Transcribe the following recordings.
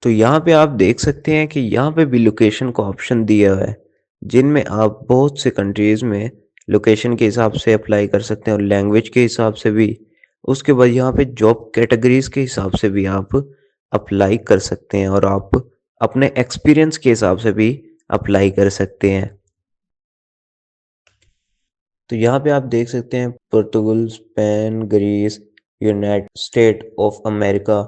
तो यहाँ पे आप देख सकते हैं कि यहाँ पे भी लोकेशन का ऑप्शन दिया हुआ है, जिनमें आप बहुत से कंट्रीज़ में लोकेशन के हिसाब से अप्लाई कर सकते हैं और लैंग्वेज के हिसाब से भी। उसके बाद यहाँ पे जॉब कैटेगरीज़ के हिसाब से भी आप अप्लाई कर सकते हैं और आप अपने एक्सपीरियंस के हिसाब से भी अप्लाई कर सकते हैं। तो यहाँ पे आप देख सकते हैं Portugal, Spain, Greece, United State of America,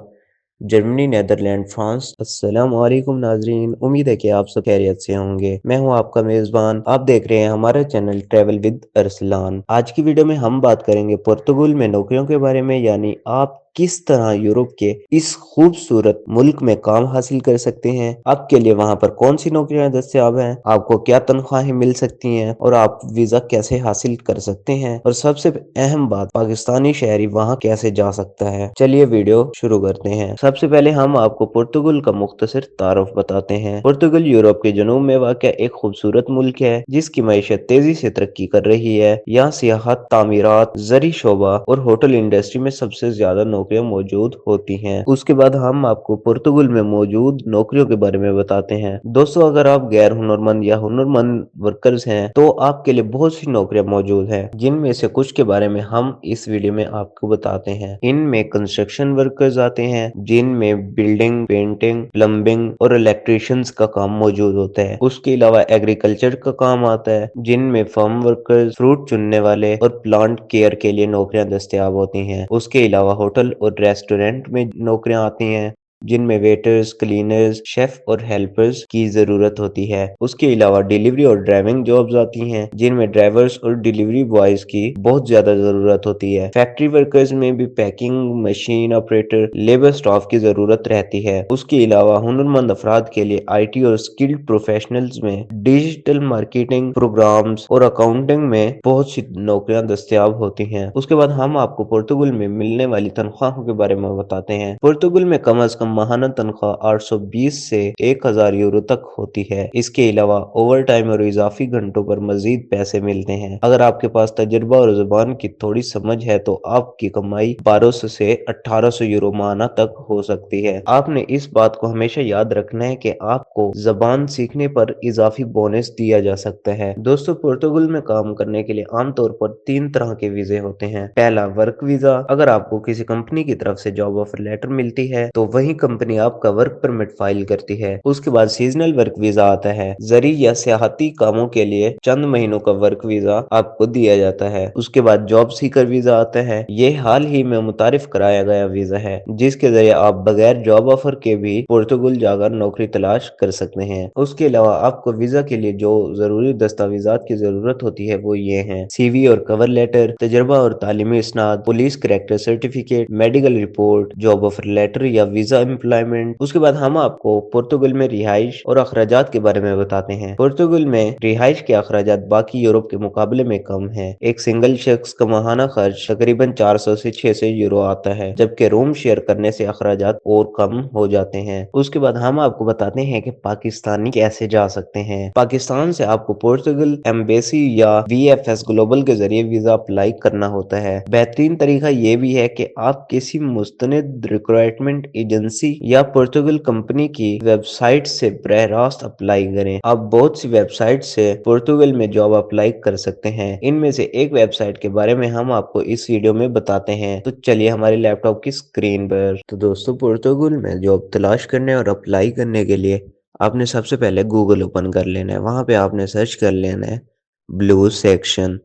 Germany, Netherland, France. अस्सलाम वालेकुम नाजरीन, उम्मीद है कि आप सब खैरियत से होंगे। मैं हूं आपका मेज़बान, आप देख रहे हैं हमारा चैनल ट्रैवल विद अरसलान। आज की वीडियो में हम बात करेंगे पुर्तगाल में नौकरियों के बारे में, यानी आप किस तरह यूरोप के इस खूबसूरत मुल्क में काम हासिल कर सकते हैं, आपके लिए वहां पर कौन सी नौकरियां दस्तयाब हैं, आपको क्या तनख्वाहें मिल सकती हैं और आप वीजा कैसे हासिल कर सकते हैं, और सबसे अहम बात, पाकिस्तानी शहरी वहां कैसे जा सकता है। चलिए वीडियो शुरू करते हैं। सबसे पहले हम आपको पुर्तगाल का मुख्तसर तारुफ बताते हैं। पुर्तगाल यूरोप के जनूब में वाक़या एक खूबसूरत मुल्क है जिसकी मईशत तेजी से तरक्की कर रही है। यहाँ सियाहत, तामीरात, ज़री शोबा और होटल इंडस्ट्री में सबसे ज्यादा नौकरियां मौजूद होती हैं। उसके बाद हम आपको पुर्तगाल में मौजूद नौकरियों के बारे में बताते हैं। दोस्तों, अगर आप गैर हुनरमंद या हुनरमंद वर्कर्स हैं तो आपके लिए बहुत सी नौकरियां मौजूद हैं, जिनमें से कुछ के बारे में हम इस वीडियो में आपको बताते हैं। इनमें कंस्ट्रक्शन वर्कर्स आते हैं, जिनमें बिल्डिंग, पेंटिंग, प्लम्बिंग और इलेक्ट्रिशियंस का काम मौजूद होता है। उसके अलावा एग्रीकल्चर का काम आता है, जिनमें फार्म वर्कर्स, फ्रूट चुनने वाले और प्लांट केयर के लिए नौकरियां दस्तयाब होती हैं। उसके अलावा होटल और रेस्टोरेंट में नौकरियां आती हैं, जिनमें वेटर्स, क्लीनर्स, शेफ और हेल्पर्स की जरूरत होती है। उसके अलावा डिलीवरी और ड्राइविंग जॉब्स आती हैं, जिनमें ड्राइवर्स और डिलीवरी बॉयज की बहुत ज्यादा जरूरत होती है। फैक्ट्री वर्कर्स में भी packing, machine operator, labour staff की जरूरत रहती है। उसके अलावा हुनरमंद अफराद के लिए IT और स्किल्ड प्रोफेशनल्स में डिजिटल मार्केटिंग, प्रोग्राम्स और अकाउंटिंग में बहुत सी नौकरियां दस्तयाब होती हैं। उसके बाद हम आपको पुर्तगाल में मिलने वाली तनख्वाहों के बारे में बताते हैं। पुर्तगाल में कम से कम माहाना तनख्वाह 820 से 1000 यूरो तक होती है। इसके अलावा ओवर टाइम और इजाफी घंटों पर मजीद पैसे मिलते हैं। अगर आपके पास तजुर्बा और जुबान की थोड़ी समझ है तो आपकी कमाई 1200 से 1800 यूरो माहाना तक हो सकती है। आपने इस बात को हमेशा याद रखना है कि आपको जबान सीखने पर इजाफी बोनस दिया जा सकता है। दोस्तों, पुर्तगाल में काम करने के लिए आमतौर पर 3 तरह के वीजे होते हैं। पहला, वर्क वीजा। अगर आपको किसी कंपनी की तरफ से जॉब ऑफर लेटर मिलती है तो वही कंपनी आपका वर्क परमिट फाइल करती है। उसके बाद सीजनल वर्क वीजा आता है। जरी या सियाहती कामों के लिए चंद महीनों का वर्क वीजा आपको दिया जाता है। उसके बाद जॉब सीकर वीजा आता है। ये हाल ही में मुतारिफ कराया गया वीजा है, जिसके जरिए आप बगैर जॉब ऑफर के भी पुर्तगाल जाकर नौकरी तलाश कर सकते हैं। उसके अलावा आपको वीजा के लिए जो जरूरी दस्तावेजात की जरूरत होती है वो ये हैं: CV और कवर लेटर, तजर्बा और तालीमी इसनाद, police character certificate, medical report, job offer letter या वीजा एम्प्लॉयमेंट। उसके बाद हम आपको पुर्तगाल में रिहाइश और अखराजात के बारे में बताते हैं। पुर्तगाल में रिहाइश के अखराजात बाकी यूरोप के मुकाबले में कम है। एक सिंगल शख्स का माहाना खर्च तकरीबन 400 से 600 यूरो आता है, जबकि रूम शेयर करने से अखराजात और कम हो जाते हैं। उसके बाद हम आपको बताते हैं कि पाकिस्तानी कैसे जा सकते हैं। पाकिस्तान से आपको पुर्तगाल एम्बेसी या VFS ग्लोबल के जरिए वीजा अप्लाई करना होता है। बेहतरीन तरीका ये भी है कि आप किसी मुस्तनिद रिक्रूटमेंट एजेंसी या पुर्तगाल कंपनी की वेबसाइट से बरह रास्त अप्लाई करें। आप बहुत सी वेबसाइट से पुर्तगाल में जॉब अप्लाई कर सकते हैं। इनमें से एक वेबसाइट के बारे में हम आपको इस वीडियो में बताते हैं। तो चलिए हमारे लैपटॉप की स्क्रीन पर। तो दोस्तों, पुर्तगाल में जॉब तलाश करने और अप्लाई करने के लिए आपने सबसे पहले गूगल ओपन कर लेना है। वहां पे आपने सर्च कर लेना है ब्लू सेक्शन।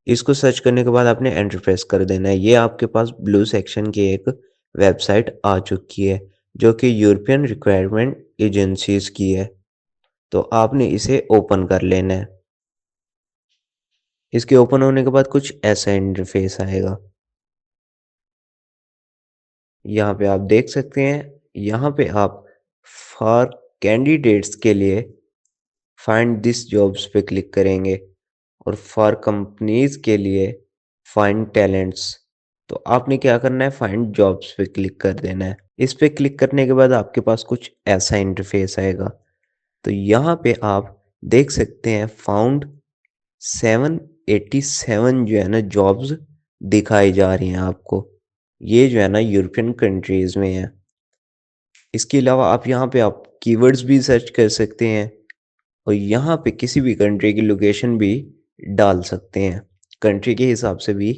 इसको सर्च करने के बाद आपने एंटर प्रेस कर देना है। ये आपके पास ब्लू सेक्शन की एक वेबसाइट आ चुकी है, जो कि यूरोपियन रिक्वायरमेंट एजेंसीज की है। तो आपने इसे ओपन कर लेना है। इसके ओपन होने के बाद कुछ ऐसा इंटरफेस आएगा। यहाँ पे आप देख सकते हैं, यहाँ पे आप फॉर कैंडिडेट्स के लिए फाइंड दिस जॉब्स पे क्लिक करेंगे और फॉर कंपनीज के लिए फाइंड टैलेंट्स। तो आपने क्या करना है, फाइंड जॉब्स पे क्लिक कर देना है। इस पे क्लिक करने के बाद आपके पास कुछ ऐसा इंटरफेस आएगा। तो यहाँ पे आप देख सकते हैं फाउंड 787 जो है ना जॉब्स दिखाई जा रही हैं आपको। ये जो है ना यूरोपियन कंट्रीज में है। इसके अलावा आप यहाँ पे आप कीवर्ड्स भी सर्च कर सकते हैं और यहाँ पे किसी भी कंट्री की लोकेशन भी डाल सकते हैं। कंट्री के हिसाब से भी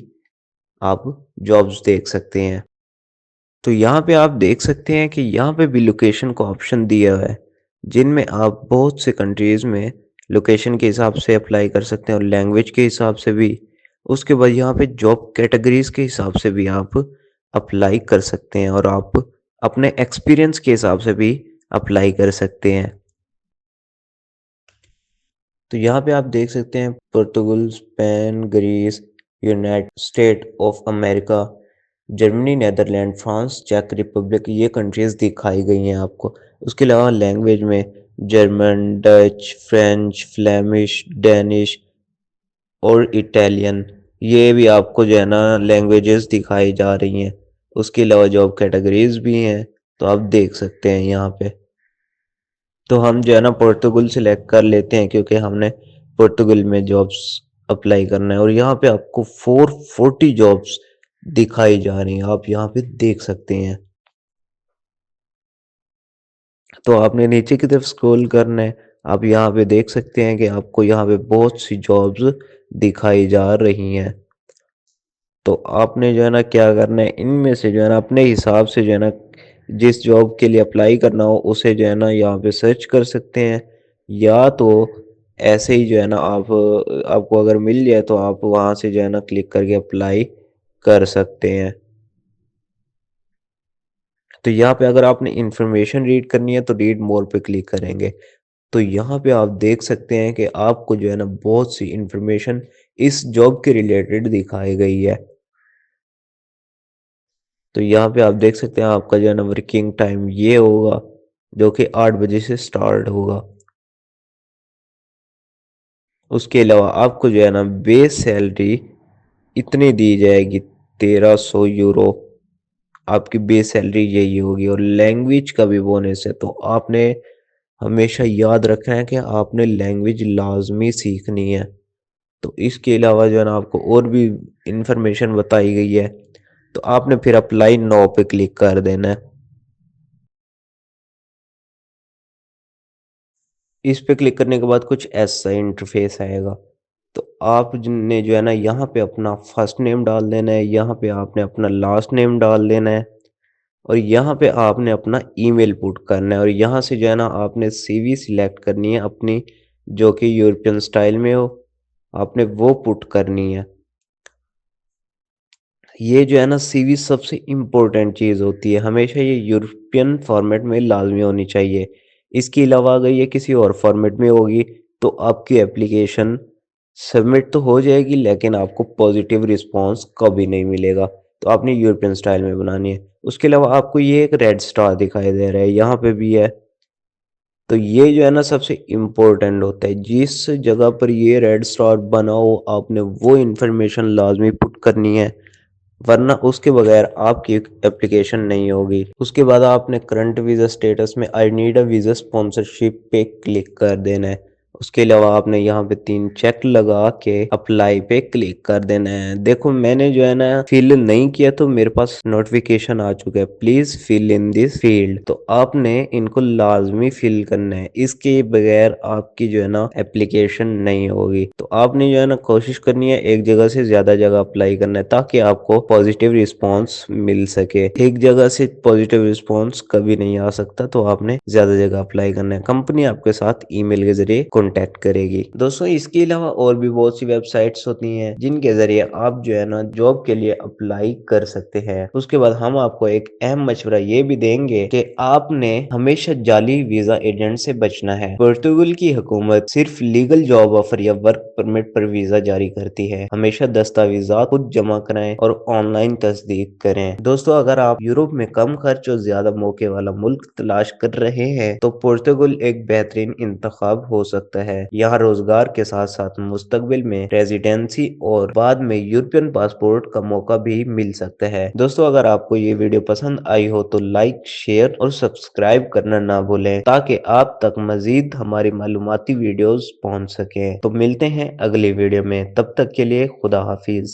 आप जॉब्स देख सकते हैं। तो यहाँ पे आप देख सकते हैं कि यहाँ पे भी लोकेशन का ऑप्शन दिया हुआ है, जिनमें आप बहुत से कंट्रीज़ में लोकेशन के हिसाब से अप्लाई कर सकते हैं और लैंग्वेज के हिसाब से भी। उसके बाद यहाँ पे जॉब कैटेगरीज के हिसाब से भी आप अप्लाई कर सकते हैं और आप अपने एक्सपीरियंस के हिसाब से भी अप्लाई कर सकते हैं। तो यहाँ पे आप देख सकते हैं Portugal, Spain, Greece, United State of America, Germany, Netherland, France, चेक रिपब्लिक, ये कंट्रीज दिखाई गई हैं आपको। उसके अलावा लैंग्वेज में German, Dutch, French, Flemish, Danish और इटालियन, ये भी आपको जो है ना लैंग्वेजेस दिखाई जा रही हैं। उसके अलावा जॉब कैटेगरीज भी हैं, तो आप देख सकते हैं यहाँ पे। तो हम जो है ना पोर्टुगल सिलेक्ट कर लेते हैं क्योंकि हमने पोर्टुगल में जॉब्स अप्लाई करना है और यहाँ पे आपको 440 जॉब्स दिखाई जा रही हैं, आप यहाँ पे देख सकते हैं। तो आपने नीचे की तरफ स्क्रॉल करना है, आप यहाँ पे देख सकते हैं कि आपको यहाँ पे बहुत सी जॉब्स दिखाई जा रही हैं। तो आपने जो है ना क्या करना है, इनमें से जो है ना अपने हिसाब से जो है ना जिस जॉब के लिए अप्लाई करना हो उसे जो है ना यहाँ पे सर्च कर सकते हैं, या तो ऐसे ही जो है ना आप आपको अगर मिल जाए तो आप वहाँ से जो है ना क्लिक करके अप्लाई कर सकते हैं। तो यहाँ पे अगर आपने इंफॉर्मेशन रीड करनी है तो रीड मोर पे क्लिक करेंगे। तो यहाँ पे आप देख सकते हैं कि आपको जो है ना बहुत सी इंफॉर्मेशन इस जॉब के रिलेटेड दिखाई गई है। तो यहाँ पे आप देख सकते हैं आपका जो है ना वर्किंग टाइम ये होगा, जो कि 8 बजे से स्टार्ट होगा। उसके अलावा आपको जो है ना बेस सैलरी इतनी दी जाएगी, 1300 यूरो आपकी बेस सैलरी यही होगी और लैंग्वेज का भी बोनस है। तो आपने हमेशा याद रखना है कि आपने लैंग्वेज लाजमी सीखनी है। तो इसके अलावा जो है ना आपको और भी इंफॉर्मेशन बताई गई है, तो आपने फिर अप्लाई नाउ पे क्लिक कर देना है। इस पे क्लिक करने के बाद कुछ ऐसा इंटरफेस आएगा। तो आप ने जो है ना यहाँ पे अपना फर्स्ट नेम डाल देना है, यहाँ पे आपने अपना लास्ट नेम डाल देना है और यहाँ पे आपने अपना ईमेल पुट करना है और यहाँ से जो है ना आपने सीवी सिलेक्ट करनी है अपनी, जो कि यूरोपियन स्टाइल में हो, आपने वो पुट करनी है। ये जो है ना सीवी सबसे इम्पोर्टेंट चीज़ होती है, हमेशा ये यूरोपियन फॉर्मेट में लाजमी होनी चाहिए। इसके अलावा अगर ये किसी और फॉर्मेट में होगी तो आपकी एप्लीकेशन सबमिट तो हो जाएगी लेकिन आपको पॉजिटिव रिस्पांस कभी नहीं मिलेगा। तो आपने यूरोपियन स्टाइल में बनानी है। उसके अलावा आपको ये एक रेड स्टार दिखाई दे रहा है, यहाँ पे भी है। तो ये जो है ना सबसे इम्पोर्टेंट होता है, जिस जगह पर ये रेड स्टार बना हो आपने वो इन्फॉर्मेशन लाजमी पुट करनी है, वरना उसके बगैर आपकी एप्लीकेशन नहीं होगी। उसके बाद आपने करंट वीज़ा स्टेटस में I need a visa sponsorship पे क्लिक कर देना है। उसके अलावा आपने यहाँ पे 3 चेक लगा के अप्लाई पे क्लिक कर देना है। देखो मैंने जो है ना फिल नहीं किया तो मेरे पास नोटिफिकेशन आ चुका है, please fill in this field. तो आपने इनको लाजमी फिल करना है, इसके बगैर आपकी जो है ना एप्लीकेशन नहीं होगी। तो आपने जो है ना कोशिश करनी है एक जगह से ज्यादा जगह अप्लाई करना है ताकि आपको पॉजिटिव रिस्पॉन्स मिल सके। एक जगह से पॉजिटिव रिस्पॉन्स कभी नहीं आ सकता, तो आपने ज्यादा जगह अप्लाई करना है। कंपनी आपके साथ ईमेल के जरिए कॉन्टेक्ट करेगी। दोस्तों इसके अलावा और भी बहुत सी वेबसाइट्स होती हैं जिनके जरिए आप जो है ना जॉब के लिए अप्लाई कर सकते हैं। उसके बाद हम आपको एक अहम मशवरा ये भी देंगे कि आपने हमेशा जाली वीजा एजेंट से बचना है। पुर्तगाल की हुकूमत सिर्फ लीगल जॉब ऑफर या वर्क परमिट पर वीजा जारी करती है। हमेशा दस्तावेजात खुद जमा कराएं और ऑनलाइन तस्दीक करें। दोस्तों अगर आप यूरोप में कम खर्च और ज्यादा मौके वाला मुल्क तलाश कर रहे हैं तो पुर्तगाल एक बेहतरीन इंतखाब हो सकता है। यहाँ रोजगार के साथ साथ मुस्तकबिल में रेजिडेंसी और बाद में यूरोपियन पासपोर्ट का मौका भी मिल सकता है। दोस्तों अगर आपको ये वीडियो पसंद आई हो तो लाइक, शेयर और सब्सक्राइब करना ना भूलें ताकि आप तक मजीद हमारी मालूमाती वीडियोस पहुंच सके। तो मिलते हैं अगली वीडियो में, तब तक के लिए खुदा हाफिज।